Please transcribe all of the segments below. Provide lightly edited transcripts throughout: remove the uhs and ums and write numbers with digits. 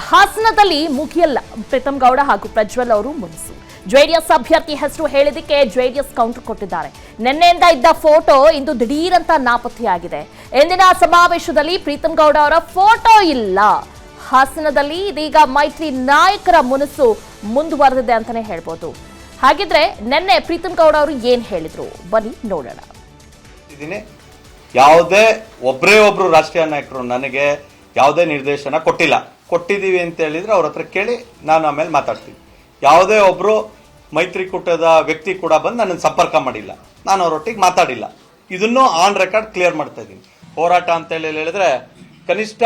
ಹಾಸನದಲ್ಲಿ ಮುಗಿಯಲ್ಲ ಪ್ರೀತಂ ಗೌಡ ಹಾಗೂ ಪ್ರಜ್ವಲ್ ಅವರು ಮುನಿಸು. ಜೆಡಿಎಸ್ ಅಭ್ಯರ್ಥಿ ಹೆಸರು ಹೇಳಿದಕ್ಕೆ ಜೆಡಿಎಸ್ ಕೌಂಟರ್ ಕೊಟ್ಟಿದ್ದಾರೆ. ನಿನ್ನೆಯಿಂದ ಇದ್ದ ಫೋಟೋ ಇಂದು ದಿಢೀರಂತ ನಾಪತ್ತೆಯಾಗಿದೆ. ಇಂದಿನ ಸಮಾವೇಶದಲ್ಲಿ ಪ್ರೀತಂ ಗೌಡ ಅವರ ಫೋಟೋ ಇಲ್ಲ. ಹಾಸನದಲ್ಲಿ ಇದೀಗ ಮೈತ್ರಿ ನಾಯಕರ ಮುನಿಸು ಮುಂದುವರೆದಿದೆ ಅಂತಾನೆ ಹೇಳ್ಬೋದು. ಹಾಗಿದ್ರೆ ನಿನ್ನೆ ಪ್ರೀತಂ ಗೌಡ ಅವರು ಏನ್ ಹೇಳಿದ್ರು ಬನ್ನಿ ನೋಡೋಣ. ಯಾವುದೇ ಒಬ್ರು ರಾಷ್ಟ್ರೀಯ ನಾಯಕರು ನನಗೆ ಯಾವುದೇ ನಿರ್ದೇಶನ ಕೊಟ್ಟಿದ್ದೀವಿ ಅಂತ ಹೇಳಿದ್ರೆ ಅವ್ರ ಹತ್ರ ಕೇಳಿ ನಾನು ಆಮೇಲೆ ಮಾತಾಡ್ತೀನಿ. ಯಾವುದೇ ಒಬ್ರು ಮೈತ್ರಿಕೂಟದ ವ್ಯಕ್ತಿ ಕೂಡ ಬಂದು ನನ್ನನ್ನು ಸಂಪರ್ಕ ಮಾಡಿಲ್ಲ, ನಾನು ಅವರೊಟ್ಟಿಗೆ ಮಾತಾಡಿಲ್ಲ. ಇದನ್ನು ಆನ್ ರೆಕಾರ್ಡ್ ಕ್ಲಿಯರ್ ಮಾಡ್ತಾ ಇದ್ದೀನಿ. ಹೋರಾಟ ಅಂತ ಹೇಳಿದ್ರೆ ಕನಿಷ್ಠ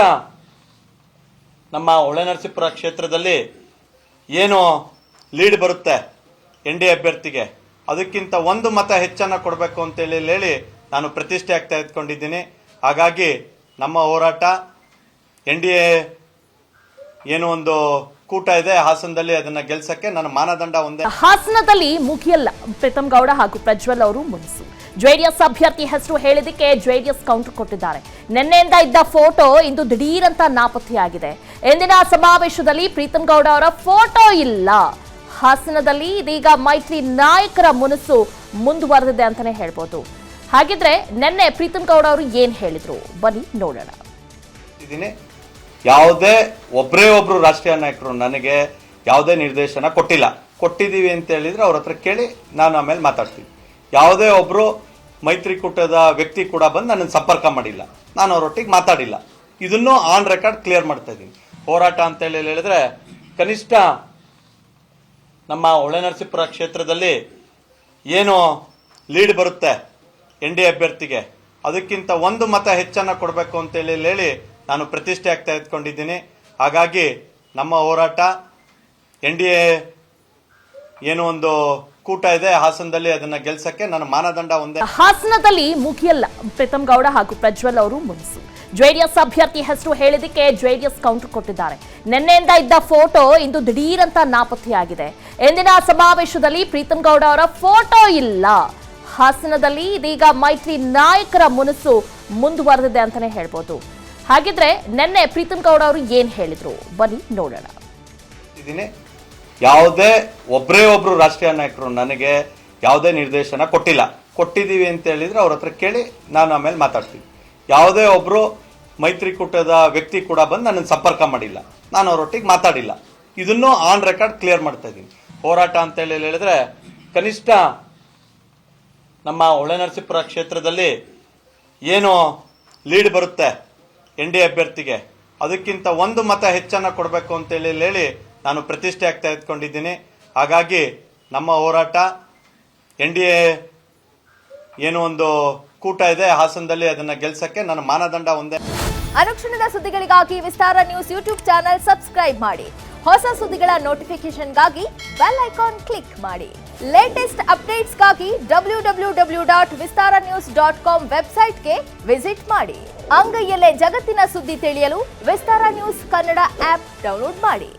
ನಮ್ಮ ಹೊಳೆನರಸೀಪುರ ಕ್ಷೇತ್ರದಲ್ಲಿ ಏನು ಲೀಡ್ ಬರುತ್ತೆ NDA ಅಭ್ಯರ್ಥಿಗೆ, ಅದಕ್ಕಿಂತ ಒಂದು ಮತ ಹೆಚ್ಚನ್ನ ಕೊಡಬೇಕು ಅಂತ ಹೇಳಿ ನಾನು ಪ್ರತಿಷ್ಠೆ ಆಗ್ತಾ ಇದ್ಕೊಂಡಿದ್ದೀನಿ. ಹಾಗಾಗಿ ನಮ್ಮ ಹೋರಾಟ NDA ಏನು ಒಂದು ಕೂಟ ಇದೆ ಹಾಸನದಲ್ಲಿ, ಅದನ್ನ ಗೆಲ್ಸಕ್ಕೆ ನನ್ನ ಮಾನದಂಡ ಒಂದೇ. ಹಾಸನದಲ್ಲಿ ಮುಗಿಯಲ್ಲ ಪ್ರೀತಂ ಗೌಡ ಹಾಗೂ ಪ್ರಜ್ವಲ್ ಅವರು ಮುನಿಸು. ಜೆಡಿಎಸ್ ಅಭ್ಯರ್ಥಿ ಹೆಸರು ಹೇಳಿದಕ್ಕೆ ಜೆಡಿಎಸ್ ಕೌಂಟರ್ ಕೊಟ್ಟಿದ್ದಾರೆ. ನಿನ್ನೆಯಿಂದ ಇದ್ದ ಫೋಟೋ ಇಂದು ದಿಢೀರಂತ ನಾಪತ್ತೆಯಾಗಿದೆ. ಇಂದಿನ ಸಮಾವೇಶದಲ್ಲಿ ಪ್ರೀತಂ ಗೌಡ ಅವರ ಫೋಟೋ ಇಲ್ಲ. ಹಾಸನದಲ್ಲಿ ಇದೀಗ ಮೈತ್ರಿ ನಾಯಕರ ಮುನಿಸು ಮುಂದುವರೆದಿದೆ ಅಂತಾನೆ ಹೇಳ್ಬೋದು. ಹಾಗಿದ್ರೆ ನಿನ್ನೆ ಪ್ರೀತಂ ಗೌಡ ಅವರು ಏನ್ ಹೇಳಿದ್ರು ಬನ್ನಿ ನೋಡೋಣ. ಯಾವುದೇ ಒಬ್ರು ರಾಷ್ಟ್ರೀಯ ನಾಯಕರು ನನಗೆ ಯಾವುದೇ ನಿರ್ದೇಶನ ಕೊಟ್ಟಿದ್ದೀವಿ ಅಂತ ಹೇಳಿದ್ರೆ ಅವ್ರ ಹತ್ರ ಕೇಳಿ ನಾನು ಆಮೇಲೆ ಮಾತಾಡ್ತೀನಿ. ಯಾವುದೇ ಒಬ್ರು ಮೈತ್ರಿಕೂಟದ ವ್ಯಕ್ತಿ ಕೂಡ ಬಂದು ನನ್ನನ್ನು ಸಂಪರ್ಕ ಮಾಡಿಲ್ಲ, ನಾನು ಅವರೊಟ್ಟಿಗೆ ಮಾತಾಡಿಲ್ಲ. ಇದನ್ನು ಆನ್ ರೆಕಾರ್ಡ್ ಕ್ಲಿಯರ್ ಮಾಡ್ತಾ ಇದ್ದೀನಿ. ಹೋರಾಟ ಅಂತ ಹೇಳಿದ್ರೆ ಕನಿಷ್ಠ ನಮ್ಮ ಹೊಳೆನರಸೀಪುರ ಕ್ಷೇತ್ರದಲ್ಲಿ ಏನು ಲೀಡ್ ಬರುತ್ತೆ NDA ಅಭ್ಯರ್ಥಿಗೆ, ಅದಕ್ಕಿಂತ ಒಂದು ಮತ ಹೆಚ್ಚನ್ನ ಕೊಡಬೇಕು ಅಂತ ಹೇಳಿ ನಾನು ಪ್ರತಿಷ್ಠೆ ಆಗ್ತಾ ಇದ್ಕೊಂಡಿದ್ದೀನಿ. ಹಾಗಾಗಿ ನಮ್ಮ ಹೋರಾಟ NDA ಏನು ಒಂದು ಕೂಟ ಇದೆ ಹಾಸನದಲ್ಲಿ, ಅದನ್ನ ಗೆಲ್ಸಕ್ಕೆ ನನ್ನ ಮಾನದಂಡ ಒಂದೇ. ಹಾಸನದಲ್ಲಿ ಮುಗಿಯಲ್ಲ ಪ್ರೀತಂ ಗೌಡ ಹಾಗೂ ಪ್ರಜ್ವಲ್ ಅವರು ಮುನಿಸು. ಜೆಡಿಎಸ್ ಅಭ್ಯರ್ಥಿ ಹೆಸರು ಹೇಳಿದಕ್ಕೆ ಜೆಡಿಎಸ್ ಕೌಂಟರ್ ಕೊಟ್ಟಿದ್ದಾರೆ. ನಿನ್ನೆಯಿಂದ ಇದ್ದ ಫೋಟೋ ಇಂದು ದಿಢೀರಂತ ನಾಪತ್ತೆಯಾಗಿದೆ. ಇಂದಿನ ಸಮಾವೇಶದಲ್ಲಿ ಪ್ರೀತಂ ಗೌಡ ಅವರ ಫೋಟೋ ಇಲ್ಲ. ಹಾಸನದಲ್ಲಿ ಇದೀಗ ಮೈತ್ರಿ ನಾಯಕರ ಮುನಿಸು ಮುಂದುವರೆದಿದೆ ಅಂತಾನೆ ಹೇಳ್ಬೋದು. ಹಾಗಿದ್ರೆ ನಿನ್ನೆ ಪ್ರೀತಂ ಗೌಡ ಅವರು ಏನ್ ಹೇಳಿದ್ರು ಬನ್ನಿ ನೋಡೋಣ. ಯಾವುದೇ ಒಬ್ರು ರಾಷ್ಟ್ರೀಯ ನಾಯಕರು ನನಗೆ ಯಾವುದೇ ನಿರ್ದೇಶನ ಕೊಟ್ಟಿದ್ದೀವಿ ಅಂತ ಹೇಳಿದ್ರೆ ಅವ್ರ ಹತ್ರ ಕೇಳಿ ನಾನು ಆಮೇಲೆ ಮಾತಾಡ್ತೀನಿ. ಯಾವುದೇ ಒಬ್ರು ಮೈತ್ರಿಕೂಟದ ವ್ಯಕ್ತಿ ಕೂಡ ಬಂದು ನನ್ನನ್ನು ಸಂಪರ್ಕ ಮಾಡಿಲ್ಲ, ನಾನು ಅವರೊಟ್ಟಿಗೆ ಮಾತಾಡಿಲ್ಲ. ಇದನ್ನು ಆನ್ ರೆಕಾರ್ಡ್ ಕ್ಲಿಯರ್ ಮಾಡ್ತಾ ಇದ್ದೀನಿ. ಹೋರಾಟ ಅಂತ ಹೇಳಿದ್ರೆ ಕನಿಷ್ಠ ನಮ್ಮ ಹೊಳೆನರಸೀಪುರ ಕ್ಷೇತ್ರದಲ್ಲಿ ಏನು ಲೀಡ್ ಬರುತ್ತೆ NDA ಅಭ್ಯರ್ಥಿಗೆ, ಅದಕ್ಕಿಂತ ಒಂದು ಮತ ಹೆಚ್ಚನ್ನ ಕೊಡಬೇಕು ಅಂತ ಹೇಳಿ ನಾನು ಪ್ರತಿಷ್ಠೆ ಆಗ್ತಾ ಇದ್ಕೊಂಡಿದ್ದೀನಿ. ಹಾಗಾಗಿ ನಮ್ಮ ಹೋರಾಟ NDA ಏನು ಒಂದು ಕೂಟ ಇದೆ ಹಾಸನದಲ್ಲಿ, ಅದನ್ನ ಗೆಲ್ಸಕ್ಕೆ ನನ್ನ ಮಾನದಂಡ ಒಂದೇ. ಅನುಕ್ಷಣದ ಸುದ್ದಿಗಳಿಗಾಗಿ ವಿಸ್ತಾರ ನ್ಯೂಸ್ ಯೂಟ್ಯೂಬ್ ಚಾನೆಲ್ ಸಬ್ಸ್ಕ್ರೈಬ್ ಮಾಡಿ. ಹೊಸ ಸುದ್ದಿಗಳ ನೋಟಿಫಿಕೇಶನ್ಗಾಗಿ ಬೆಲ್ ಐಕಾನ್ ಕ್ಲಿಕ್ ಮಾಡಿ. ಲೇಟೆಸ್ಟ್ ಅಪ್ಡೇಟ್ಸ್ಗಾಗಿ www.vistaranews.com ವೆಬ್ಸೈಟ್ಗೆ ವಿಸಿಟ್ ಮಾಡಿ. ಅಂಗೈಯಲ್ಲೇ ಜಗತ್ತಿನ ಸುದ್ದಿ ತಿಳಿಯಲು ವಿಸ್ತಾರ ನ್ಯೂಸ್ ಕನ್ನಡ ಆಪ್ ಡೌನ್ಲೋಡ್ ಮಾಡಿ.